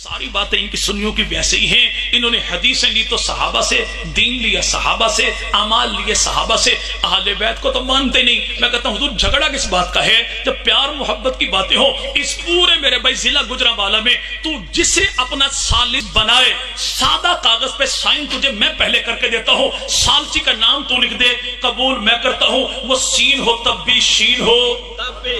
सारी बातें इनकी सुन्नियों की वैसे ही हैं। इन्होंने हदीसें ली तो सहाबा से, दीन लिया सहाबा से, अमाल लिए सहाबा से, अहले बैत को तो मानते नहीं। मैं कहता हूं हुजूर झगड़ा किस बात का है जब प्यार मोहब्बत की बातें हो। इस पूरे मेरे भाई जिला गुजरांवाला में तू जिसे अपना सालिस बनाए, सादा कागज पे साइन तुझे मैं पहले करके देता हूं, सालची का नाम तू लिख दे, कबूल मैं करता हूं। वो सीन हो तब भी, शीन हो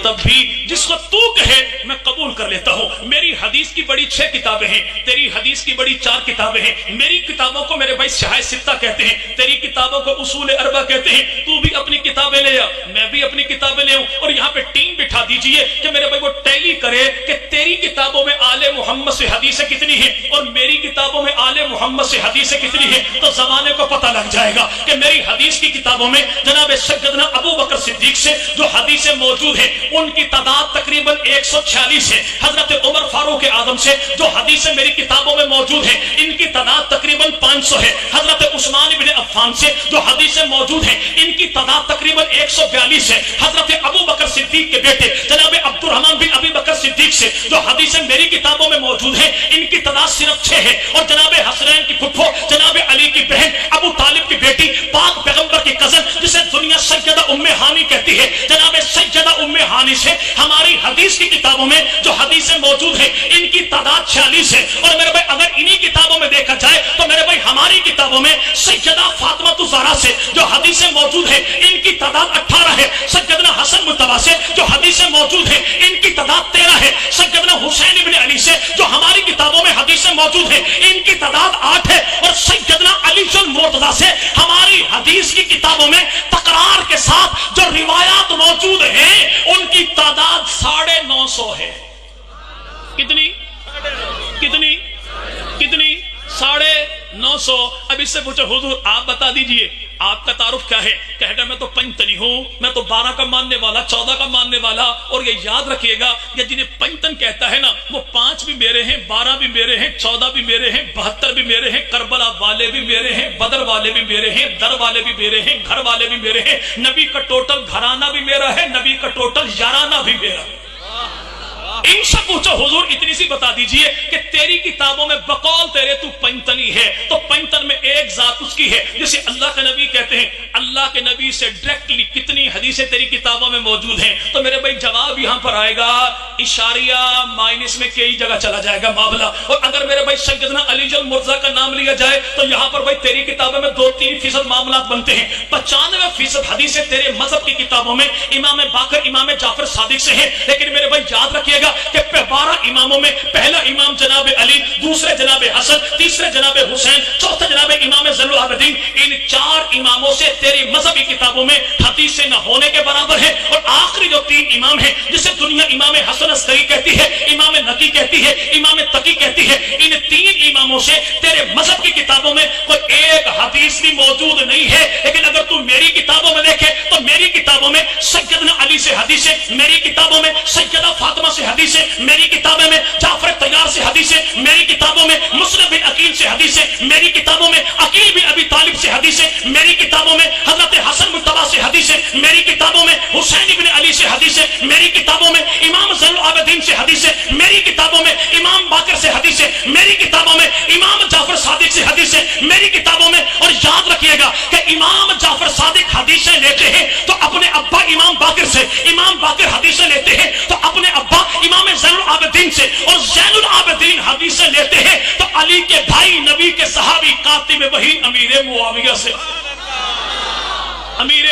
तब भी, जिसको तू कहे मैं कबूल कर लेता हूं। मेरी हदीस की बड़ी 6 किताबें हैं, तेरी हदीस की बड़ी 4 किताबें हैं। मेरी किताबों को मेरे भाई शहाय सित्ता कहते हैं, तेरी किताबों को उसूल अरबा कहते हैं। तू भी अपनी किताबें ले आ, मैं भी अपनी किताबें ले आऊं, और यहाँ पे टीम बिठा दीजिए कि मेरे भाई वो टैली करे कि तेरी किताबों में आले मोहम्मद से हदीसें कितनी हैं और मेरी किताबों में आले मोहम्मद से हदीसें कितनी हैं। तो जमाने को पता लग जाएगा कि मेरी हदीस की किताबों में जनाब सैयदना अबू बकर सिद्दीक से जो हदीसें मौजूद हैं उनकी तादाद तकरीबन 146 है। हजरत उमर फारूक आजम से जो हदीसें मेरी किताबों में मौजूद हैं इनकी तादाद तकरीबन 500 है। हजरत उस्मान इब्ने अफ़्फ़ान से जो हदीसें मौजूद हैं इनकी तादाद तकरीबन 142 है। हजरत अबू बकर सिद्दीक के बेटे जनाब अब्दुर्रहमान बिन अबी बकर सिद्दीक से जो हदीसें मेरी किताबों में मौजूद हैं इनकी तादाद सिर्फ 6 है। और जनाब हसनैन की फुफ्फो जनाब अली की बहन अबू तालिब की बेटी पाक पैगंबर की कजन जिसे दुनिया सैयदा उम्मे हानी कहती है, जनाब सैयदा उम्मे हानी से हमारी हदीस की किताबों में जो हदीसें मौजूद हैं इनकी तादाद 46 है। और मेरे भाई अगर इन्हीं किताबों में देखा जाए तो मेरे भाई हमारी किताबों में सैयदा फातिमा ज़हरा से जो हदीसें मौजूद हैं इनकी तादाद 18 है। सैयदना हसन मुज्तबा से जो हदीसें मौजूद हैं इनकी तादाद 13 है। सैयदना हुसैन इब्ने अली से जो हमारी किताबों में हदीसें मौजूद हैं इनकी तादाद 8 है। और सैयदना अली जुल मुर्तज़ा से हमारी हदीस की किताबों में तकरार के साथ जो रिवायात मौजूद हैं उनकी तादाद 950 है। कितनी कितनी कितनी 950। अब इससे पूछो हुजूर आप बता दीजिए आपका तारुफ क्या है? कहना मैं तो पंचतनी हूं, मैं तो 12 का मानने वाला, 14 का मानने वाला। और ये याद रखिएगा ये जिन्हें पंचतन कहता है ना वो 5 भी मेरे हैं, 12 भी मेरे हैं, 14 भी मेरे हैं, 72 भी मेरे हैं, करबला वाले भी मेरे हैं, बदर वाले भी मेरे हैं, दर वाले भी मेरे हैं, घर वाले भी मेरे हैं। नबी का टोटल घराना भी मेरा है, नबी का टोटल याराना भी मेरा। इनसे पूछो हुजूर इतनी सी बता दीजिए कि तेरी किताबों में बकौल तेरे तू पंचतनी है तो पंचतन में एक जात उसकी है जिसे अल्लाह के नबी कहते हैं। अल्लाह के नबी से डायरेक्टली कितनी हदीसें तेरी किताबों में मौजूद हैं? तो मेरे भाई जवाब यहां पर आएगा इशारिया माइनस में कई जगह चला जाएगा मामला। और अगर मेरे भाई सैयदना अली जुल मुर्तज़ा का नाम लिया जाए तो यहां पर भाई तेरी किताबों में 2-3% मामला बनते हैं। 95% हदीसें तेरे मजहब की किताबों में इमाम बाकर इमाम जाफर सादिक से हैं। लेकिन मेरे भाई याद रखिएगा कि 12 इमामों में पहला इमाम जनाब अली, दूसरे जनाब हसन, तीसरे जनाब हुसैन, चौथे जनाब इमाम ज़ैनुल आबिदीन। इन 4 इमामों से तेरी मजहबी किताबों में हदीसें न होने के बराबर है। और आखिरी जो 3 इमाम हैं जिसे दुनिया इमाम हसन अस्करी कहती है, इमाम नकी कहती है, इमाम तकी कहती है, इन 3 इमामों से तेरे मजहब की किताबों में कोई एक हदीस भी मौजूद नहीं है। लेकिन अगर तू मेरी किताबों में देखे तो मेरी किताबों में सैयदना अली से हदीसें, मेरी किताबों में सैयदा फातिमा से हदीसें, मेरी किताबों में जाफर तैयार से हदीसें, मेरी किताबों में मुस्लिम बिन अकील से हदीसें, मेरी किताबों में अकील बिन अबी तालिब से हदीसें, मेरी किताबों में हजरत हसन मुज्तबा से हदीसें, मेरी किताबों में हुसैन इब्ने अली से हदीसें, मेरी किताबों में इमाम ज़ैनुल आबिदीन से हदीसें, मेरी किताबों में इमाम बाकर से हदीसें, मेरी किताबों में इमाम जाफर सादिक से हदीसें, मेरी किताबों में। और याद रखिएगा कि इमाम जाफर सादिक हदीसें लेते हैं तो अपने अब्बा इमाम बाकर से, इमाम बाकर हदीसें लेते हैं तो अपने अब्बा इमाम ज़ैनुल आबिदीन से, और ज़ैनुल आबिदीन हदीसें लेते हैं तो अली के भाई नबी के सहाबी कातिब वही अमीर मुआविया से। अमीर